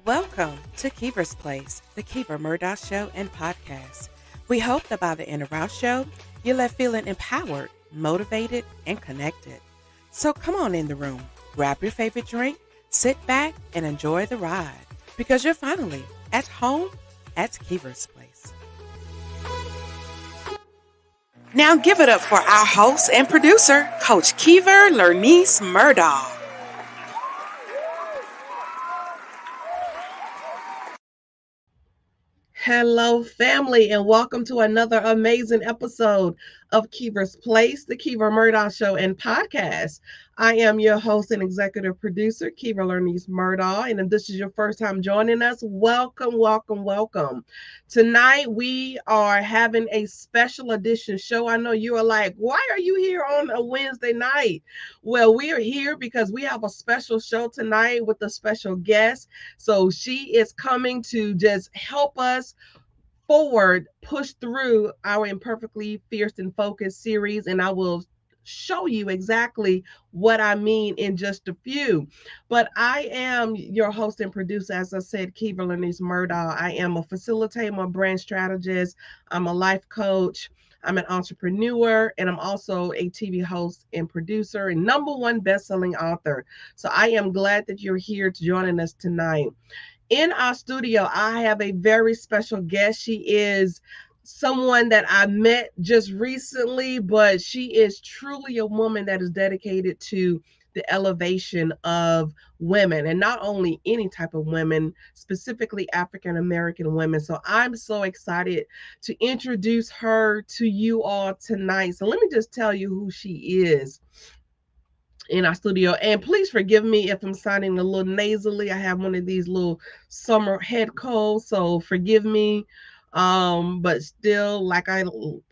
Welcome to Kiva's Place, the Kiva Murdoch Show and podcast. We hope that by the end of our show, you're left feeling empowered, motivated, and connected. So come on in the room, grab your favorite drink, sit back, and enjoy the ride because you're finally at home at Kiva's Place. Now give it up for our host and producer, Coach Kiva Lernice Murdoch. Hello, family, and welcome to another amazing episode of Kiva's Place, the Kiva Murdoch Show and podcast. I am your host and executive producer, Kiva Lernice Murdoch, and if this is your first time joining us, welcome, welcome, welcome. Tonight, we are having a special edition show. I know you are like, why are you here on a Wednesday night? Well, we are here because we have a special show tonight with a special guest. So she is coming to just help us forward, push through our Imperfectly Fierce and Focused series, and I will show you exactly what I mean in just a few. But I am your host and producer, as I said, Kiva Lernice Murdoch. I am a facilitator, I'm a brand strategist, I'm a life coach, I'm an entrepreneur, and I'm also a TV host and producer and #1 best-selling author. So I am glad that you're here joining us tonight. In our studio, I have a very special guest. She is someone that I met just recently, but she is truly a woman that is dedicated to the elevation of women, and not only any type of women, specifically African American women. So I'm so excited to introduce her to you all tonight. So let me just tell you who she is in our studio. And please forgive me if I'm sounding a little nasally. I have one of these little summer head colds, so forgive me. But still, like I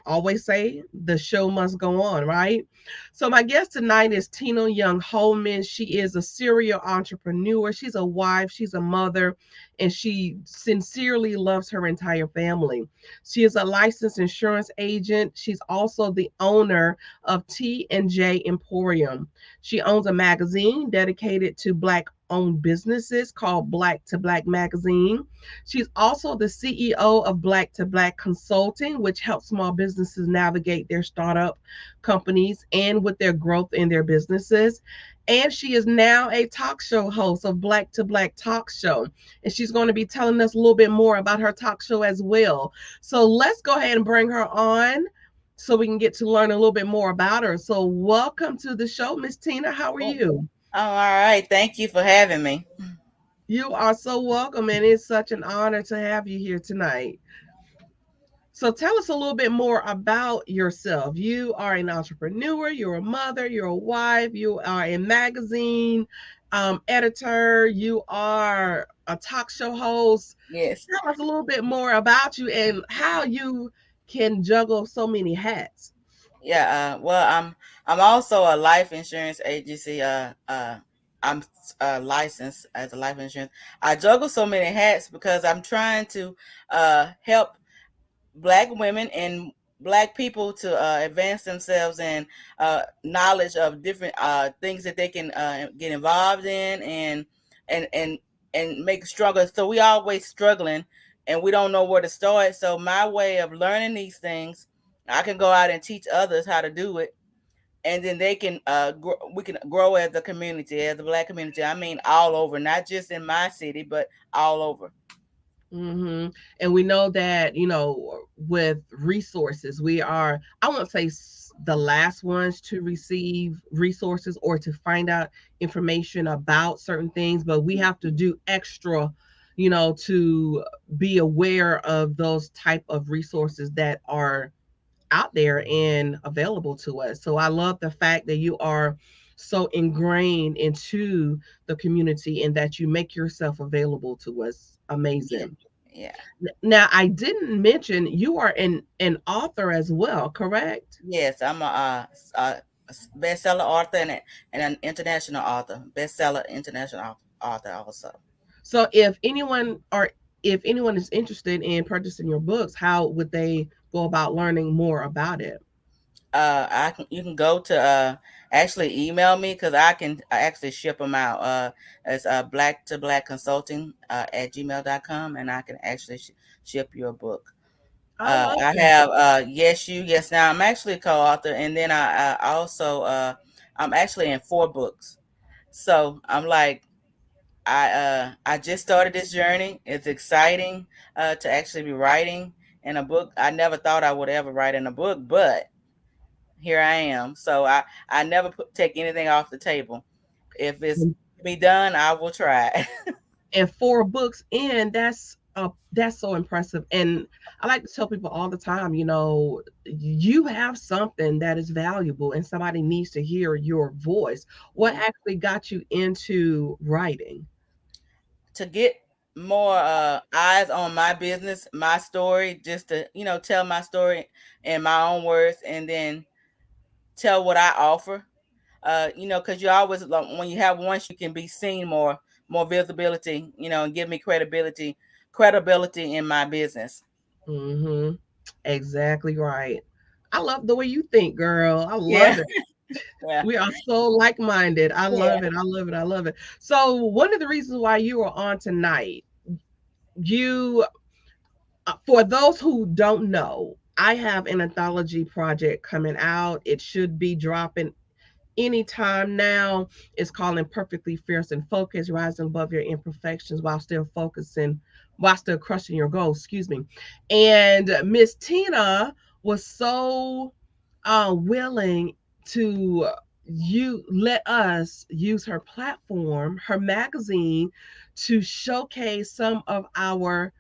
always say, the show must go on, right? So my guest tonight is Tina Young-Holman. She is a serial entrepreneur. She's a wife, she's a mother, and she sincerely loves her entire family. She is a licensed insurance agent. She's also the owner of TNJ Emporium. She owns a magazine dedicated to Black owned businesses called Black to Black Magazine. She's also the CEO of Black to Black Consulting, which helps small businesses navigate their startup companies and with their growth in their businesses. And she is now a talk show host of Black to Black Talk Show. And she's going to be telling us a little bit more about her talk show as well. So let's go ahead and bring her on so we can get to learn a little bit more about her. So welcome to the show, Miss Tina. How are you? Oh, all right. Thank you for having me. You are so welcome, and it's such an honor to have you here tonight. So tell us a little bit more about yourself. You are an entrepreneur, you're a mother, you're a wife, you are a magazine editor, you are a talk show host. Yes. Tell us a little bit more about you and how you can juggle so many hats. Yeah. Well, I'm also a life insurance agency. I'm licensed as a life insurance. I juggle so many hats because I'm trying to help Black women and Black people to advance themselves in knowledge of different things that they can get involved in and and and make stronger. So we always struggling and we don't know where to start. So my way of learning these things, I can go out and teach others how to do it, and then they can we can grow as a community, as a Black community. I mean, all over, not just in my city, but all over. Mm-hmm. And we know that, with resources, we are, I won't say the last ones to receive resources or to find out information about certain things, but we have to do extra, to be aware of those type of resources that are out there and available to us. So I love the fact that you are so ingrained into the community and that you make yourself available to us. Yeah. Amazing. Yeah. Now, I didn't mention you are an author as well, correct? Yes, I'm a bestseller author and an international author, bestseller international author also. So if anyone is interested in purchasing your books, how would they go about learning more about it? You can go to actually email me because I actually ship them out. It's black to black consulting at gmail.com, and I can actually ship you a book. I love I that. have Yes You, Yes Now. I'm actually a co-author, and then I also I'm actually in 4 books. So I'm like I just started this journey. It's exciting to actually be writing in a book. I never thought I would ever write in a book, but here I am. So I never take anything off the table. If it's be done, I will try. And 4 books in, that's so impressive. And I like to tell people all the time, you have something that is valuable and somebody needs to hear your voice. What Mhm. actually got you into writing? To get more eyes on my business, my story, just to tell my story in my own words, and then tell what I offer. Because you always like, when you have once, you can be seen more visibility, and give me credibility in my business. Hmm. Exactly right. I love the way you think, girl. I Yeah, love it. yeah, We are so like-minded. I yeah. love it. I love it. I love it. So one of the reasons why you are on tonight, you for those who don't know, I have an anthology project coming out. It should be dropping anytime now. It's called Imperfectly Fierce and Focused, rising above your imperfections while still crushing your goals, excuse me. And Miss Tina was so willing to you let us use her platform, her magazine, to showcase some of our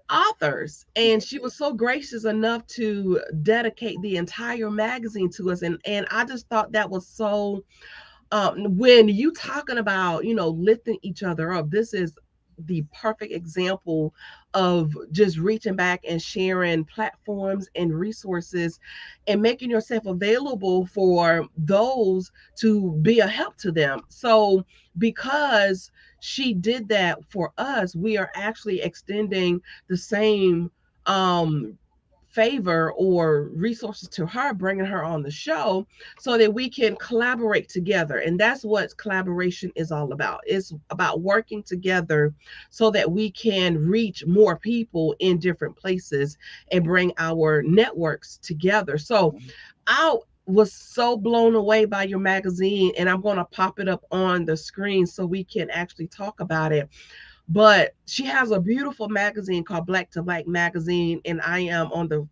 authors. And she was so gracious enough to dedicate the entire magazine to us. And I just thought that was so when you talking about lifting each other up, this is the perfect example of just reaching back and sharing platforms and resources and making yourself available for those to be a help to them. So because she did that for us, we are actually extending the same um favor or resources to her, bringing her on the show so that we can collaborate together. And that's what collaboration is all about. It's about working together so that we can reach more people in different places and bring our networks together. So I was so blown away by your magazine, and I'm going to pop it up on the screen so we can actually talk about it. But she has a beautiful magazine called Black to Black Magazine, and I am on the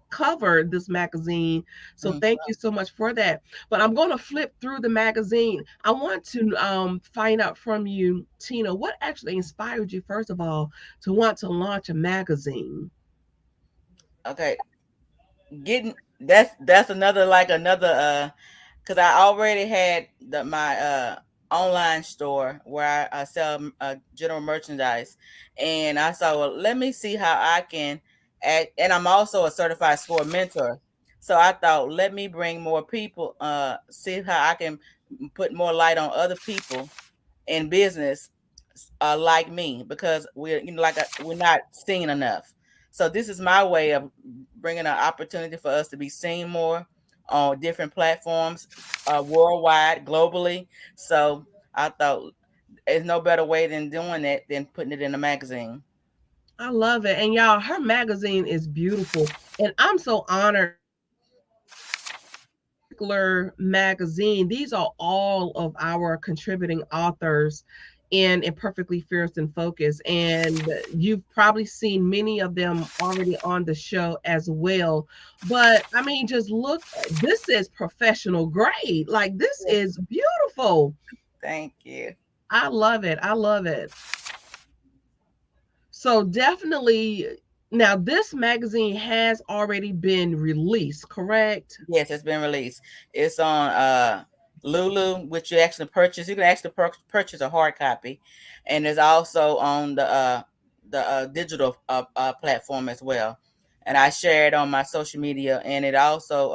cover this magazine. So Mhm. thank you so much for that. But I'm going to flip through the magazine. I want to find out from you, Tina, what actually inspired you, first of all, to want to launch a magazine? Okay, getting that's another because I already had my online store where I sell general merchandise, and I saw, well, let me see how I can act, and I'm also a certified score mentor. So I thought, let me bring more people, see how I can put more light on other people in business like me, because we're we're not seen enough. So this is my way of bringing an opportunity for us to be seen more on different platforms, worldwide, globally. So I thought there's no better way than doing that than putting it in a magazine. I love it. And y'all, her magazine is beautiful. And I'm so honored this particular magazine. These are all of our contributing authors in Imperfectly Fierce and Focused. And you've probably seen many of them already on the show as well. But I mean, just look, this is professional grade. Like, this Yeah. is beautiful. Thank you. I love it. I love it. So definitely, now this magazine has already been released, correct? Yes, it's been released. It's on Lulu, which you actually purchase. You can actually purchase a hard copy, and it's also on the digital platform as well. And I share it on my social media, and it also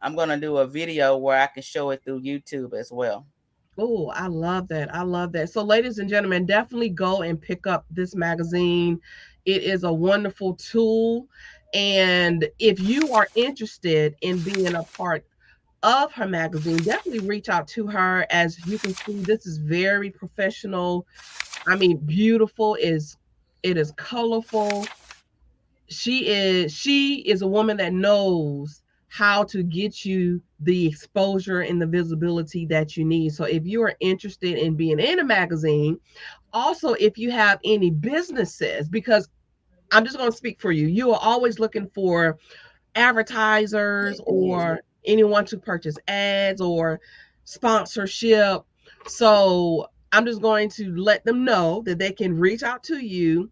I'm gonna do a video where I can show it through YouTube as well. Oh, I love that. I love that. So, ladies and gentlemen, definitely go and pick up this magazine. It is a wonderful tool. And if you are interested in being a part, of her magazine, definitely reach out to her. As you can see, this is very professional. I mean, beautiful is it is colorful. She is a woman that knows how to get you the exposure and the visibility that you need. So if you are interested in being in a magazine, also if you have any businesses, because I'm just going to speak for you, you are always looking for advertisers Yes. or anyone to purchase ads or sponsorship. So I'm just going to let them know that they can reach out to you,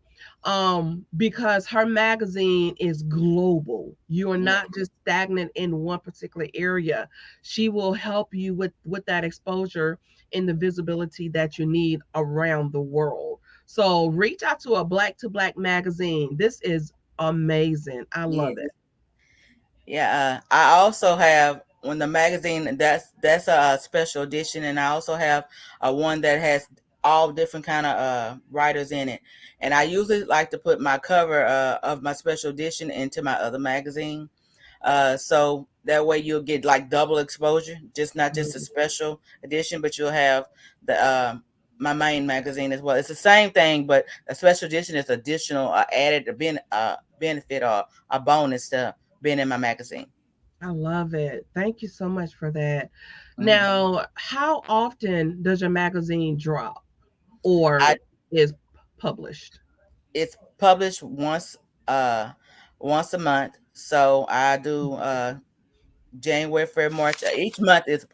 because her magazine is global. You are Yeah. not just stagnant in one particular area. She will help you with that exposure and the visibility that you need around the world. So reach out to a Black to Black magazine. This is amazing. I love Yes. it. Yeah, I also have when the magazine that's a special edition, and I also have a one that has all different kind of writers in it. And I usually like to put my cover of my special edition into my other magazine, so that way you'll get like double exposure, just not just a Mhm. special edition, but you'll have the my main magazine as well. It's the same thing, but a special edition is additional added benefit or a bonus to being in my magazine. I love it. Thank you so much for that. Hmm. Now, how often does your magazine drop I or is published? It's published once a month, so I do January, February, March. Each month is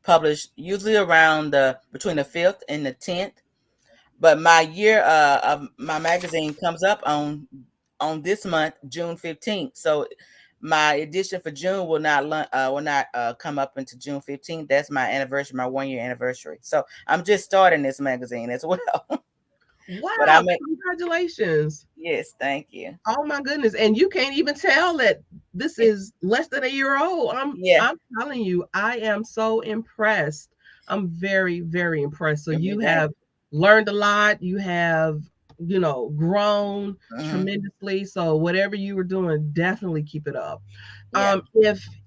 published usually around between the 5th and the 10th. But my year of my magazine comes up on this month, June 15th. So my edition for June will not come up into June 15th. That's my anniversary, my 1 year anniversary. So I'm just starting this magazine as well. But I Wow, make congratulations. yes, thank you. Oh my goodness. And you can't even tell that this is less than a year old. Yeah. I'm telling you, I am so impressed. I'm very, very impressed. So Okay, you thank have learned a lot. You have, grown you. tremendously. So whatever you were doing, definitely keep it up. Yeah.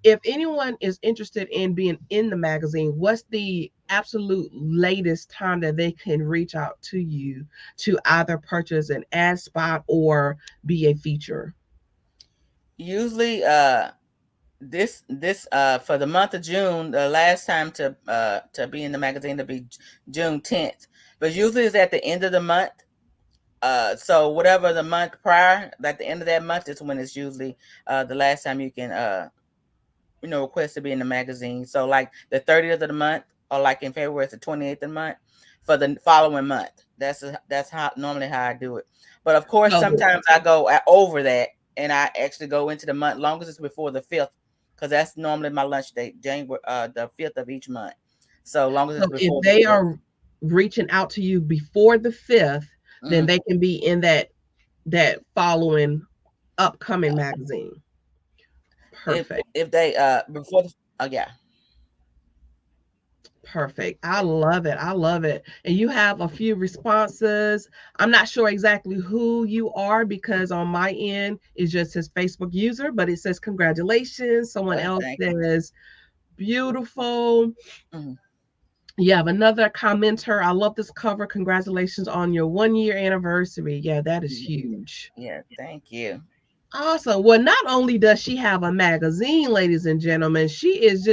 If anyone is interested in being in the magazine, what's the absolute latest time that they can reach out to you to either purchase an ad spot or be a feature? Usually this for the month of June, the last time to be in the magazine to be June 10th. But usually it's at the end of the month. So whatever the month prior, at the end of that month is when it's usually the last time you can request to be in the magazine. So like the 30th of the month, or like in February, it's the 28th of the month for the following month. That's how normally how I do it. But of course, So, sometimes I go over that, and I actually go into the month, long as it's before the 5th, because that's normally my lunch date, January the 5th of each month. So long as it's so if before the they 5th. are reaching out to you before the 5th, then Mm-hmm. they can be in that following upcoming magazine. If Perfect. if they before the yeah. Perfect. I love it. I love it. And you have a few responses. I'm not sure exactly who you are because on my end it just says Facebook user, but it says congratulations. Someone else Thank you. says beautiful. Hmm. You have another commenter. I love this cover. Congratulations on your 1 year anniversary. Yeah, that is huge. Yeah, thank you. Awesome. Well, not only does she have a magazine, ladies and gentlemen, she is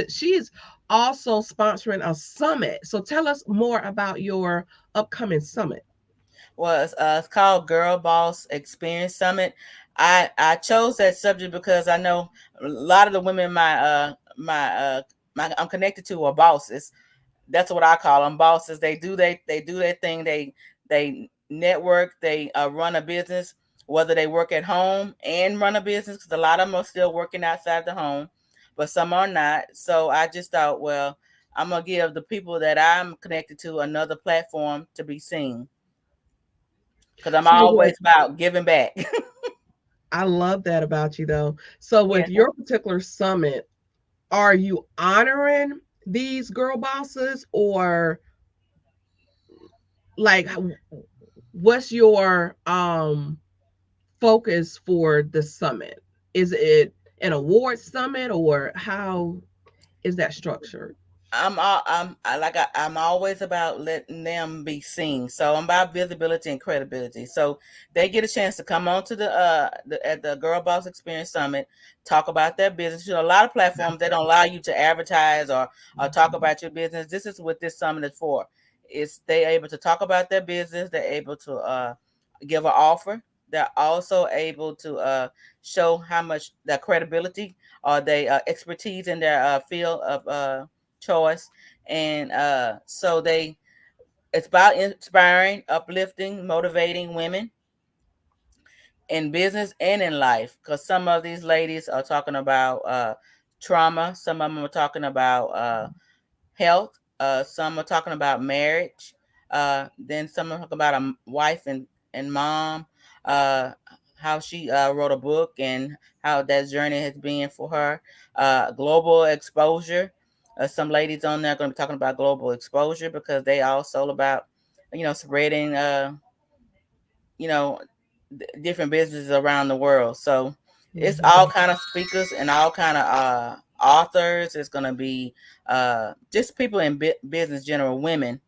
also sponsoring a summit. So tell us more about your upcoming summit. Well, it's called Girl Boss Experience Summit. I chose that subject because I know a lot of the women in my I'm connected to are bosses. That's what I call them, bosses. They do their thing. They network. They run a business, whether they work at home and run a business, because a lot of them are still working outside the home, but some are not. So I just thought, well, I'm gonna give the people that I'm connected to another platform to be seen, because I'm So always with about giving back. I love that about you though. So Yeah. with your particular summit, are you honoring these girl bosses or like what's your focus for the summit? Is it an award summit or how? is that structured? I'm always about letting them be seen. So I'm about visibility and credibility. So they get a chance to come on to at the Girl Boss Experience Summit, talk about their business. You know, a lot of platforms they don't allow you to advertise or talk about your business. This is what this summit is for. It's they able to talk about their business. They're able to give an offer. They're also able to show how much their credibility or they expertise in their field of choice. And so they it's about inspiring, uplifting, motivating women in business and in life, because some of these ladies are talking about trauma, some of them are talking about health, some are talking about marriage, then some are talking about a wife and mom, uh, how she wrote a book and how that journey has been for her, global exposure. Some ladies on there are going to be talking about global exposure because they also about, spreading, you know, different businesses around the world. So it's Mhm. all kind of speakers and all kind of authors. It's going to be just people in business, general women.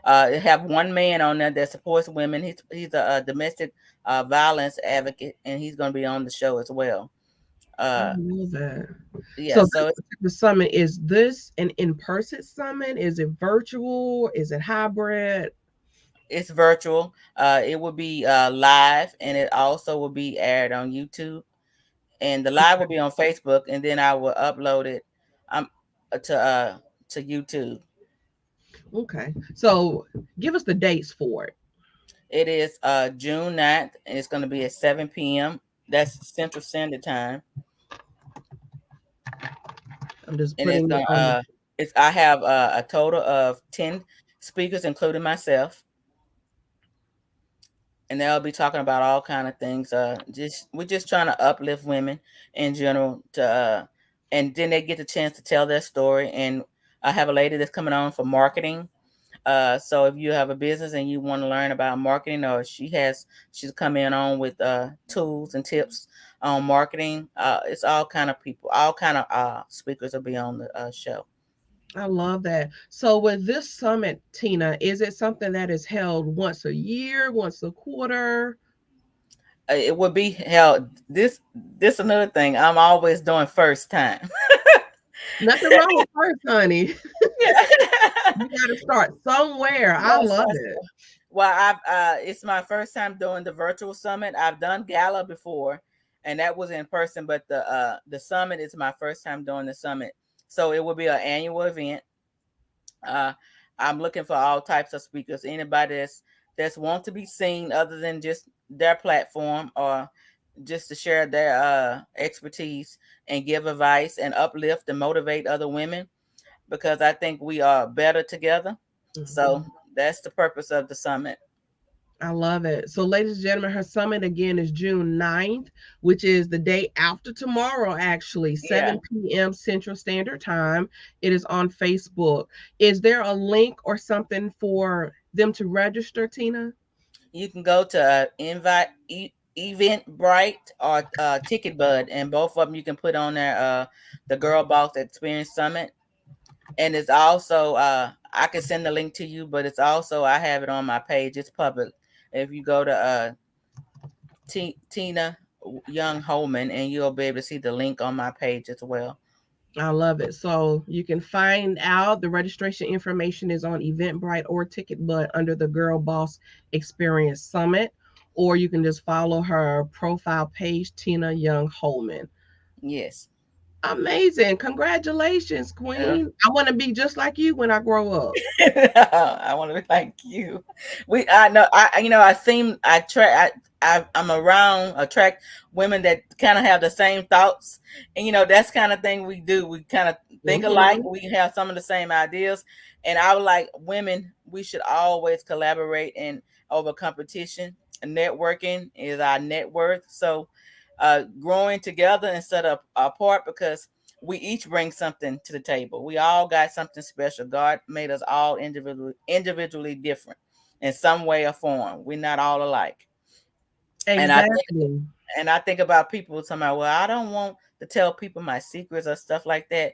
They have one man on there that supports women. He's a domestic violence advocate, and he's going to be on the show as well. I Uh, love that. yeah, So so this particular summit, is this an in-person summit? Is it virtual? Is it hybrid? it's virtual. It will be live, and it also will be aired on YouTube. And the live will be on Facebook, and then I will upload it um to uh to YouTube. Okay. So give us the dates for it. It is June 9th, and it's going to be at 7 p.m. That's Central Standard Time, I'm just and it's putting it going to on the. it's I have a total of 10 speakers, including myself, and they'll be talking about all kind of things. Just we're just trying to uplift women in general to and then they get the chance to tell their story. And I have a lady that's coming on for marketing. So if you have a business and you want to learn about marketing, or she's coming on with tools and tips on marketing. It's all kind of people, all kind of speakers will be on the show. I love that. So with this summit, Tina, is it something that is held once a year, once a quarter? It will be held. This another thing. I'm always doing first time. Nothing wrong with first, honey. Yeah. You got to start somewhere. I Yes, love yes. it. Well, I've it's my first time doing the virtual summit. I've done gala before, and that was in person, but the summit is my first time doing the summit. So it will be an annual event. Uh, I'm looking for all types of speakers. Anybody that's want to be seen other than just their platform, or just to share their expertise and give advice and uplift and motivate other women, because I think we are better together. So Mhm. that's the purpose of the summit. I love it. So, ladies and gentlemen, her summit again is June 9th, which is the day after tomorrow, actually, Yeah. 7 p.m. Central Standard Time. It is on Facebook. Is there a link or something for them to register, Tina? You can go to Eventbrite or Ticketbud, and both of them you can put on there. The Girl Boss Experience Summit, and it's also I can send the link to you, but it's also I have it on my page. It's public. If you go to Tina Young-Holman, and you'll be able to see the link on my page as well. I love it. So you can find out the registration information is on Eventbrite or Ticketbud under the Girl Boss Experience Summit, or you can just follow her profile page, Tina Young Holman. Yes. Amazing. Congratulations, Queen. I want to be just like you when I grow up. I want to be like you. I know. I seem. I track. I'm around attract women that kind of have the same thoughts, and that's kind of thing we do. We kind of think alike. Hmm. We have some of the same ideas, and I would like women. We should always collaborate and over competition. Networking is our net worth. So, growing together instead of apart, because we each bring something to the table. We all got something special. God made us all individually different in some way or form. We're not all alike. And I think Exactly. and I think about people talking about, well, I don't want to tell people my secrets or stuff like that.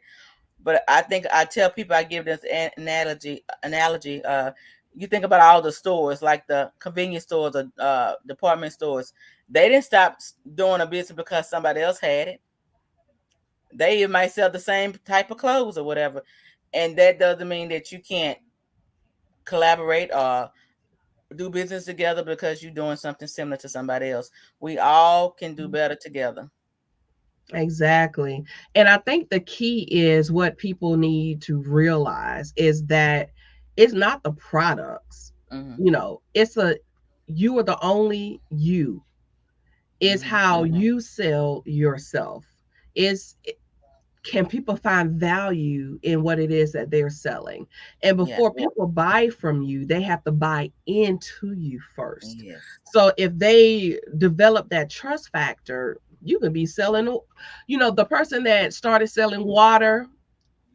But I think I tell people, I give this analogy. You think about all the stores, like the convenience stores or department stores. They didn't stop doing a business because somebody else had it. They might sell the same type of clothes or whatever, and that doesn't mean that you can't collaborate or do business together because you're doing something similar to somebody else. We all can do better together. Exactly. And I think the key is what people need to realize is that it's not the products. Hmm. It's you are the only you. Is Hmm. how you sell yourself. Is can people find value in what it is that they're selling? And Yeah. before people buy from you, they have to buy into you first. Yes. So if they develop that trust factor, you can be selling, the person that started selling water.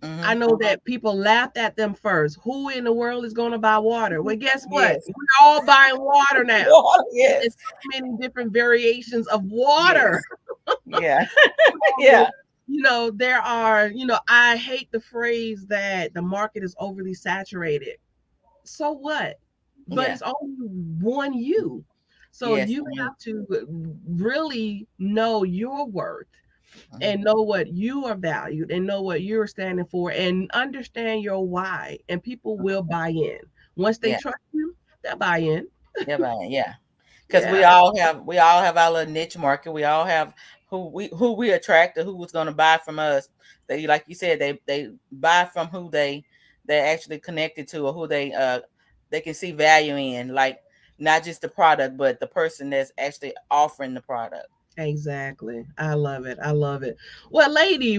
I Hmm. know that people laughed at them first. Who in the world is going to buy water? Well, guess what? Yes. We're all buying water now. Water. It's Yes. so many different variations of water. Yes. Yeah. Yeah. There are, I hate the phrase that the market is overly saturated. So what? But Yeah. it's only one you. So Yes. you have to really know your worth Hmm. and know what you are valued and know what you're standing for and understand your why. And people will buy in. Once they Yeah. trust you, they'll buy in. Yeah. Right. Yeah. Because Yeah, we all have our little niche market. We all have who we attract or who's going to buy from us. They, like you said, they buy from who they're actually connected to, or who they can see value in, like not just the product but the person that's actually offering the product. exactly. I love it. I love it. Well, lady,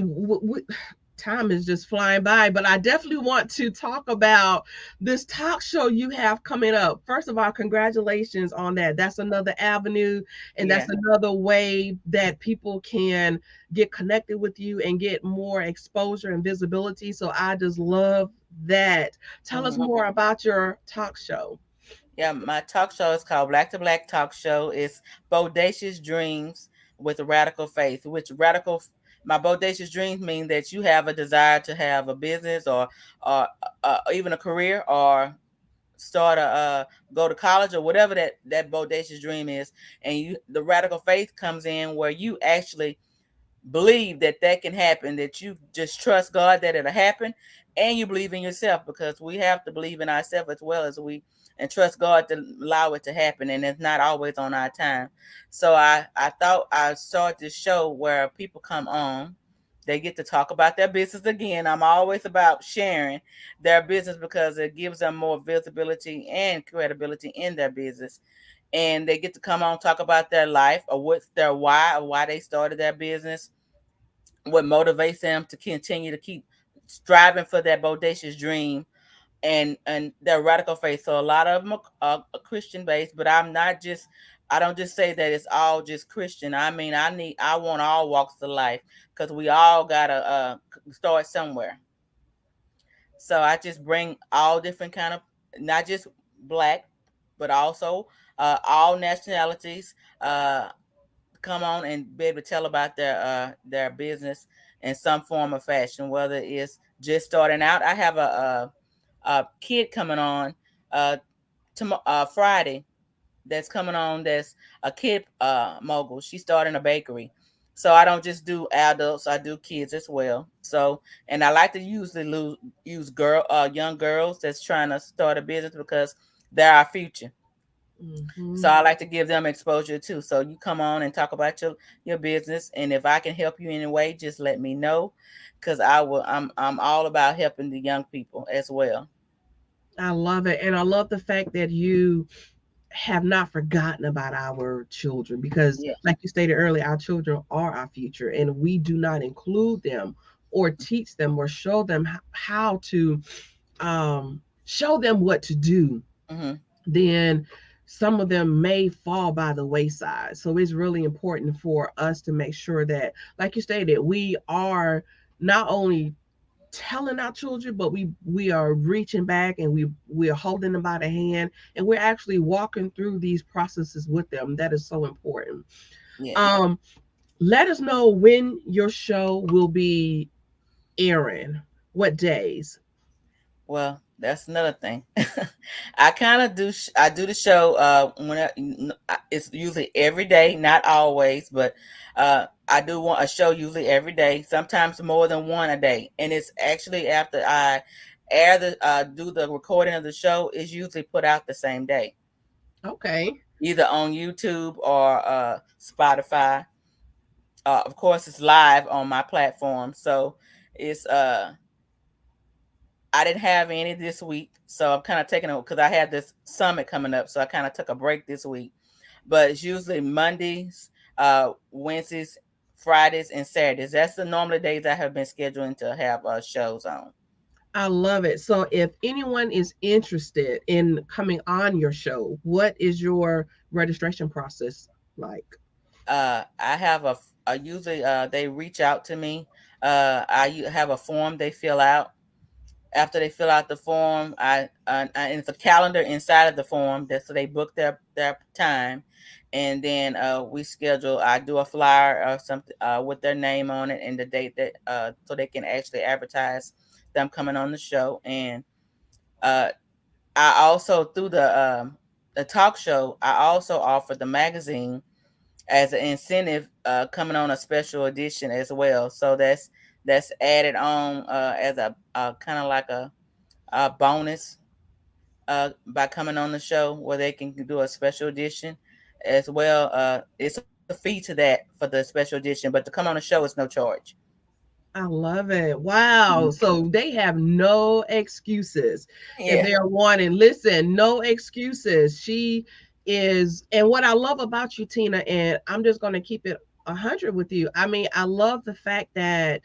time is just flying by, but I definitely want to talk about this talk show you have coming up. First of all, congratulations on that. That's another avenue, and that's Yeah. another way that people can get connected with you and get more exposure and visibility. So I just love that. Tell us Hmm. more about your talk show. Yeah, my talk show is called Black to Black Talk Show. It's Bodacious Dreams with a Radical Faith, which my bodacious dreams mean that you have a desire to have a business, or even a career, or start go to college, or whatever that bodacious dream is. And the radical faith comes in where you actually believe that can happen, that you just trust God that it'll happen, and you believe in yourself, because we have to believe in ourselves as well as we and trust God to allow it to happen, and it's not always on our time. So I thought I'd start this show where people come on, they get to talk about their business again. I'm always about sharing their business because it gives them more visibility and credibility in their business, and they get to come on, talk about their life, or what's their why, or why they started their business, what motivates them to continue to keep striving for that bodacious dream, and their radical faith. So a lot of them are Christian based, but I don't just say that it's all just Christian. I mean, I want all walks of life, because we all gotta start somewhere. So I just bring all different kind of, not just black, but also all nationalities. Come on and be able to tell about their business in some form of fashion, whether it's just starting out. I have a kid coming on Friday, that's coming on, that's a kid mogul. She's starting a bakery. So I don't just do adults, I do kids as well. So, and I like to usually use young girls that's trying to start a business, because they're our future. So Mhm. I like to give them exposure too. So you come on and talk about your business, and if I can help you in any way, just let me know, because I'm all about helping the young people as well. I love it. And I love the fact that you have not forgotten about our children because, Yeah. like you stated earlier, our children are our future, and we do not include them or teach them or show them how to show them what to do. Hmm. Then some of them may fall by the wayside. So it's really important for us to make sure that, like you stated, we are not only telling our children, but we are reaching back and we are holding them by the hand and we're actually walking through these processes with them. That is so important. Yes. Um, Let us know when your show will be airing. What days? Well, that's another thing. I kind of do. I do the show it's usually every day, not always, but I do want a show usually every day. Sometimes more than one a day, and it's actually after I do the recording of the show is usually put out the same day, Okay. either on YouTube or Spotify. Of course, it's live on my platform, so it's I didn't have any this week, so I'm kind of taking it because I had this summit coming up, so I kind of took a break this week. But it's usually Mondays, Wednesdays, Fridays, and Saturdays. That's the normal days I have been scheduling to have shows on. I love it. So if anyone is interested in coming on your show, what is your registration process like? I have a usually they reach out to me. Have a form they fill out. After they fill out the form, and it's a calendar inside of the form that so they book their time, and then we schedule. I do a flyer or something with their name on it and the date that so they can actually advertise them coming on the show. And uh, I also through the talk show, I also offer the magazine as an incentive coming on a special edition as well. So that's added on as a kind of like a bonus by coming on the show where they can do a special edition as well. It's a fee to that for the special edition, but to come on the show is no charge. I love it. Wow. Mhm. So they have no excuses if Yeah, they are wanting. Listen, no excuses. She is, and what I love about you, Tina, and I'm just going to keep it 100 with you. I mean, I love the fact that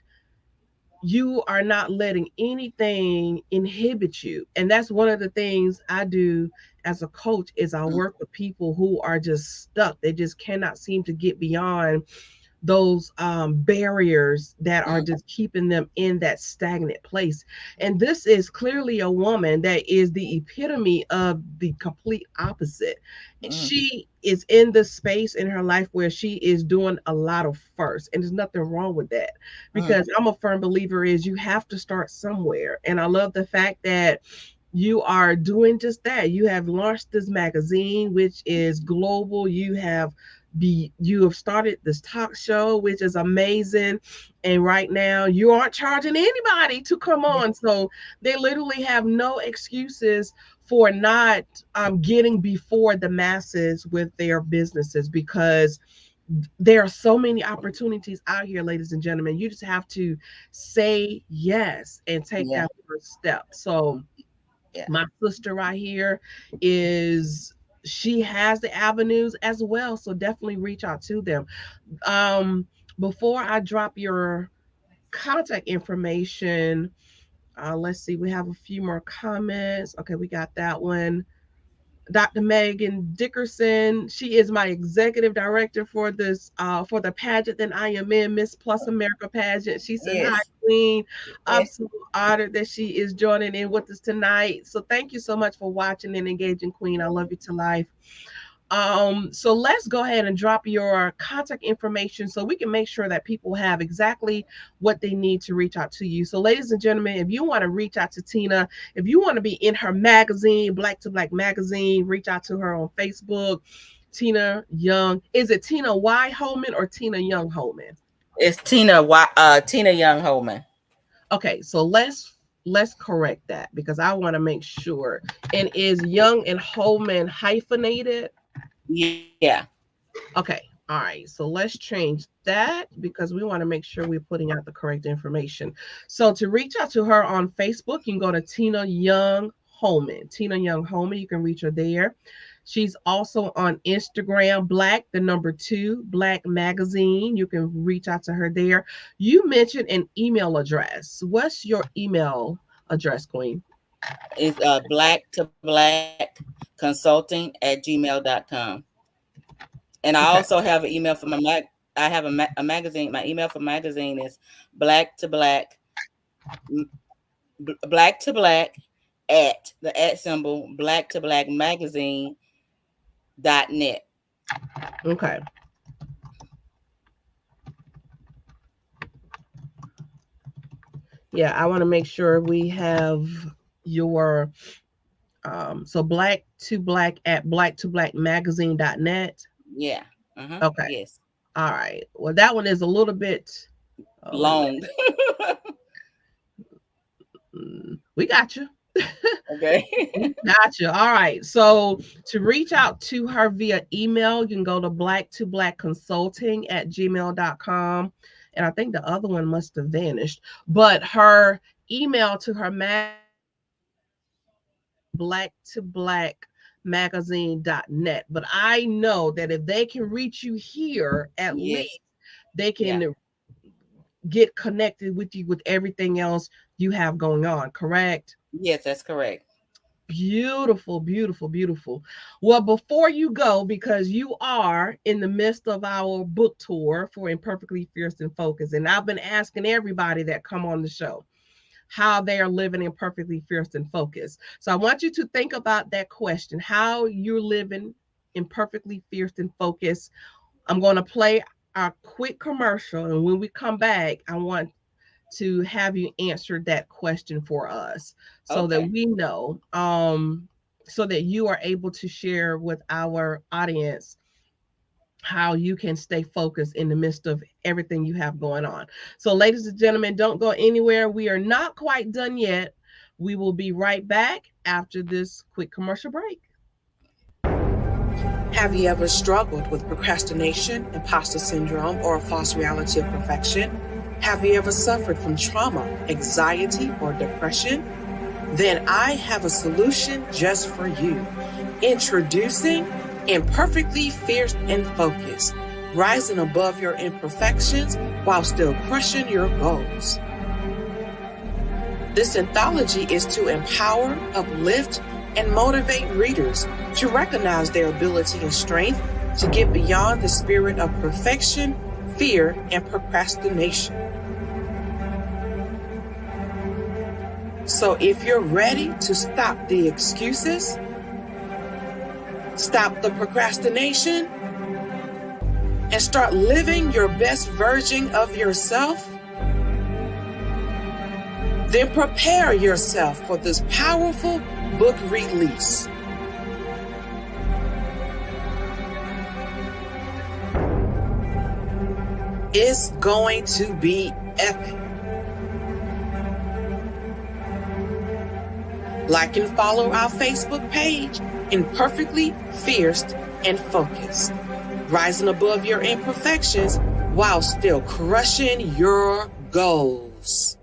you are not letting anything inhibit you. And that's one of the things I do as a coach is I mm, work with people who are just stuck. They just cannot seem to get beyond those barriers that are mm, just keeping them in that stagnant place. And this is clearly a woman that is the epitome of the complete opposite. mm, She is in the space in her life where she is doing a lot of first, and there's nothing wrong with that mm, because I'm a firm believer is you have to start somewhere. And I love the fact that you are doing just that. You have launched this magazine, which is global. You have started this talk show, which is amazing. And right now, you aren't charging anybody to come yeah, on, so they literally have no excuses for not getting before the masses with their businesses because there are so many opportunities out here, ladies and gentlemen. You just have to say yes and take yeah, that first step. So yeah. my sister right here is she has the avenues as well, so definitely reach out to them. um Before I drop your contact information, let's see, we have a few more comments. Okay, we got that one. Dr. Megan Dickerson. She is my executive director for this for the pageant that I am in, Miss Plus America pageant. She said, "Hi, Yes, Queen. I'm yes. so honored that she is joining in with us tonight. So thank you so much for watching and engaging, Queen. I love you to life." So let's go ahead and drop your contact information so we can make sure that people have exactly what they need to reach out to you. So, ladies and gentlemen, if you want to reach out to Tina, if you want to be in her magazine, Black to Black magazine, reach out to her on Facebook. Tina Young. Is it Tina Y. Holman or Tina Young-Holman? It's Tina Young-Holman. Okay, so let's correct that because I want to make sure. And is Young and Holman hyphenated? Yeah, Okay. All right. So let's change that because we want to make sure we're putting out the correct information. So to reach out to her on Facebook, you can go to Tina Young-Holman. Tina Young-Holman, you can reach her there. She's also on Instagram, Black, the number 2, Black Magazine. You can reach out to her there. You mentioned an email address. What's your email address, Queen? it's black to black consulting at gmail.com. And I Okay. also have an email for my mag. I have a magazine. My email for magazine is black to black black to black at the at symbol black to black magazine.net. Okay. Yeah, I want to make sure we have your so black at black2blackmagazine.net. Yeah. Okay. Yes. All right. Well, that one is a little bit. Oh, wait a Long. minute. We got you. Okay. Gotcha. All right. So to reach out to her via email, you can go to black2blackconsulting@gmail.com. And I think the other one must have vanished. But her email to her black2blackmagazine.net. But I know that if they can reach you here, at Yes. least they Yeah. can get connected with you with everything else you have going on, correct? Yes, that's correct. Beautiful, beautiful, beautiful. Well, before you go, because you are in the midst of our book tour for Imperfectly Fierce and Focused, and I've been asking everybody that come on the show how they are living imperfectly fierce and focused. So I want you to think about that question, how you're living imperfectly fierce and focused. I'm going to play a quick commercial, and when we come back, I want to have you answer that question for us so that Okay. we know, so that you are able to share with our audience how you can stay focused in the midst of everything you have going on. So, ladies and gentlemen, don't go anywhere. We are not quite done yet. We will be right back after this quick commercial break. Have you ever struggled with procrastination, imposter syndrome, or a false reality of perfection? Have you ever suffered from trauma, anxiety, or depression? Then I have a solution just for you. Introducing Imperfectly Fierce and Focused, rising above your imperfections while still crushing your goals. This anthology is to empower, uplift, and motivate readers to recognize their ability and strength to get beyond the spirit of perfection, fear, and procrastination. So if you're ready to stop the excuses, stop the procrastination, and start living your best version of yourself, then prepare yourself for this powerful book release. It's going to be epic. Like and follow our Facebook page, Imperfectly Fierce and Focused, rising above your imperfections while still crushing your goals.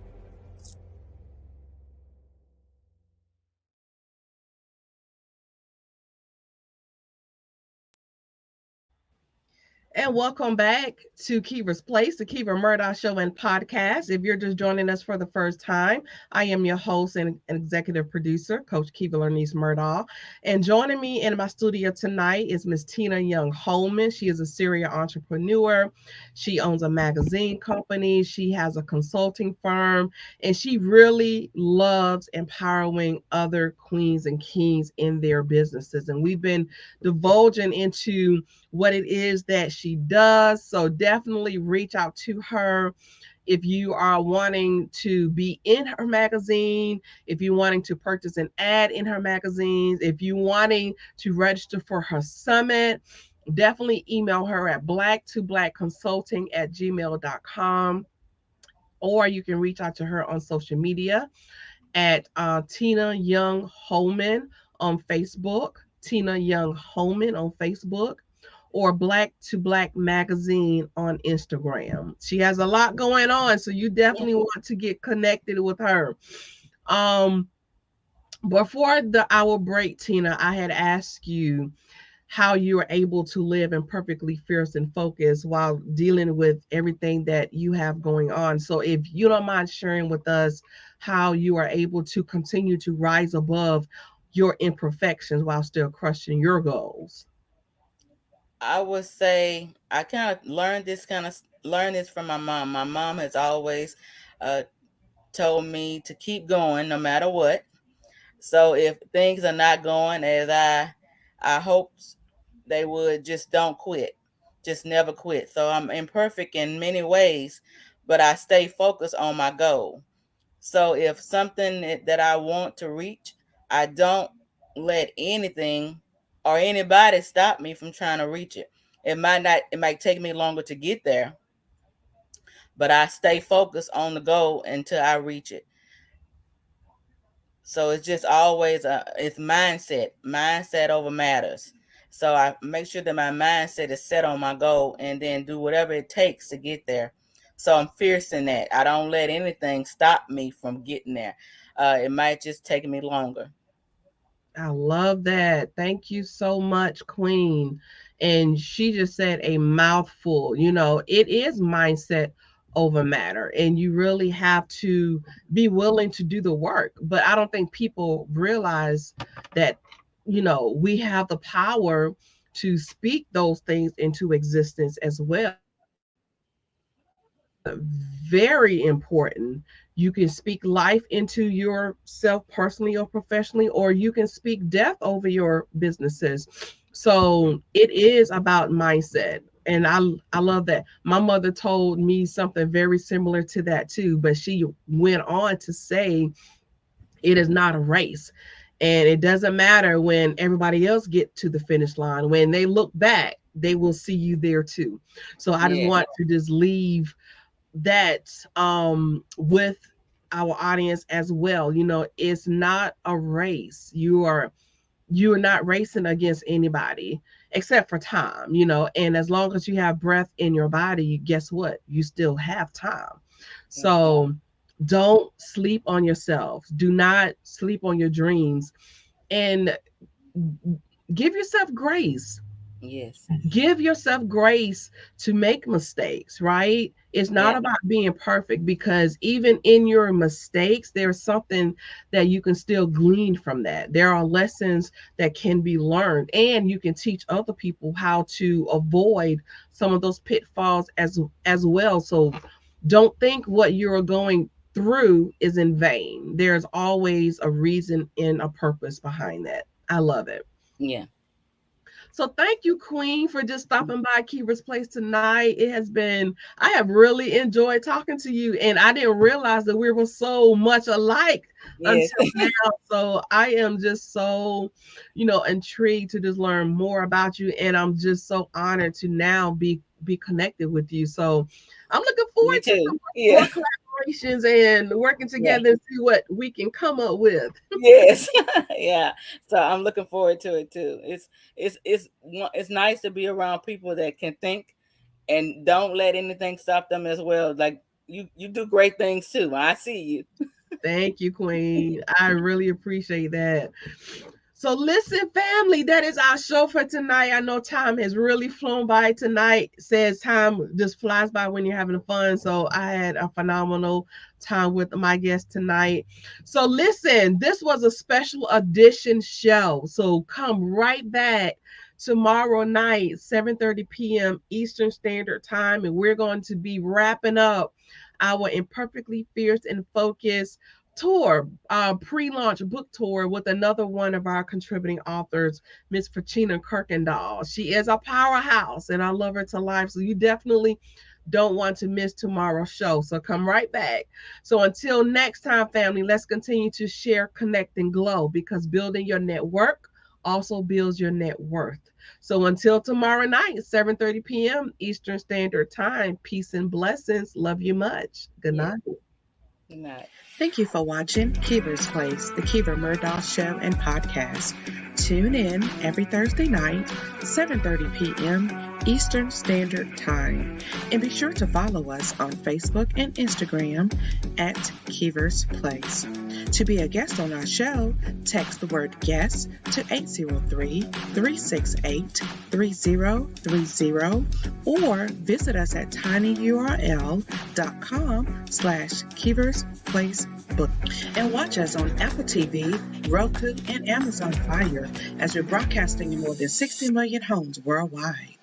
And welcome back to Kiva's Place, the Kiva Murdoch Show and Podcast. If you're just joining us for the first time, I am your host and executive producer, Coach Kiva Lernice Murdoch. And joining me in my studio tonight is Miss Tina Young-Holman. She is a serial entrepreneur. She owns a magazine company. She has a consulting firm, and she really loves empowering other queens and kings in their businesses. And we've been divulging into what it is that she does. So definitely reach out to her if you are wanting to be in her magazine, if you're wanting to purchase an ad in her magazines, if you're wanting to register for her summit. Definitely email her at black2blackconsulting@gmail.com, or you can reach out to her on social media at Tina Young-Holman on Facebook, Tina Young-Holman on Facebook, or Black to Black Magazine on Instagram. She has a lot going on, so you Yeah. definitely want to get connected with her. Um, Before the hour break, Tina, I had asked you how you are able to live in perfectly fierce and focused while dealing with everything that you have going on. So if you don't mind sharing with us how you are able to continue to rise above your imperfections while still crushing your goals. I would say I kind of learned this from my mom. My mom has always uh, told me to keep going no matter what. So if things are not going as I hoped they would, just don't quit. Just never quit. So I'm imperfect in many ways, but I stay focused on my goal. So if something that I want to reach, I don't let anything or anybody stop me from trying to reach it. It might take me longer to get there, but I stay focused on the goal until I reach it. So it's just always it's mindset over matters. So I make sure that my mindset is set on my goal and then do whatever it takes to get there. So I'm fierce in that. I don't let anything stop me from getting there. It might just take me longer. I love that. Thank you so much, Queen. And she just said a mouthful. It is mindset over matter, and you really have to be willing to do the work. But I don't think people realize that, we have the power to speak those things into existence as well. Very important. You can speak life into yourself personally or professionally, or you can speak death over your businesses. So it is about mindset. And I love that. My mother told me something very similar to that too, but she went on to say it is not a race. And it doesn't matter when everybody else get to the finish line. When they look back, they will see you there too. So I just Yes, want to just leave that with our audience as well. It's not a race. You are not racing against anybody except for time. And as long as you have breath in your body, guess what, you still have time. So don't sleep on yourself, do not sleep on your dreams, and give yourself grace. yes, Give yourself grace to make mistakes, right? It's not yeah, about being perfect, because even in your mistakes, there's something that you can still glean from that. There are lessons that can be learned, and you can teach other people how to avoid some of those pitfalls as well. So don't think what you're going through is in vain. There's always a reason and a purpose behind that. I love it. yeah. So thank you, Queen, for just stopping by Kiva's Place tonight. I have really enjoyed talking to you, and I didn't realize that we were so much alike Yes. until now. So I am just so, intrigued to just learn more about you, and I'm just so honored to now be connected with you. So I'm looking Me forward to too. some more Yeah. collaborations and working Yeah. together and see what we can come up with. Yes. Yeah. So I'm looking forward to it too. It's nice to be around people that can think and don't let anything stop them as well. Like you do great things too. I see you. Thank you, Queen. I really appreciate that. So, listen, family, that is our show for tonight. I know time has really flown by tonight. Says time just flies by when you're having fun. So, I had a phenomenal time with my guest tonight. So, listen, this was a special edition show. So, come right back tomorrow night, 7:30 p.m. Eastern Standard Time, and we're going to be wrapping up our Imperfectly Fierce and Focused tour, pre-launch book tour with another one of our contributing authors, Miss Fatina Kirkendall. She is a powerhouse, and I love her to life. So you definitely don't want to miss tomorrow's show. So come right back. So until next time, family, let's continue to share, connect, and glow, because building your network also builds your net worth. So until tomorrow night, 7:30 p.m. Eastern Standard Time, peace and blessings. Love you much. Good Yeah. night. Good night. Thank you for watching Kiva's Place, the Kiva Murdoch Show and Podcast. Tune in every Thursday night, 7:30 p.m. Eastern Standard Time. And be sure to follow us on Facebook and Instagram at Kiva's Place. To be a guest on our show, text the word guest to 803-368-3030 or visit us at tinyurl.com/Kivers Place Book. And watch us on Apple TV, Roku, and Amazon Fire as we're broadcasting in more than 60 million homes worldwide.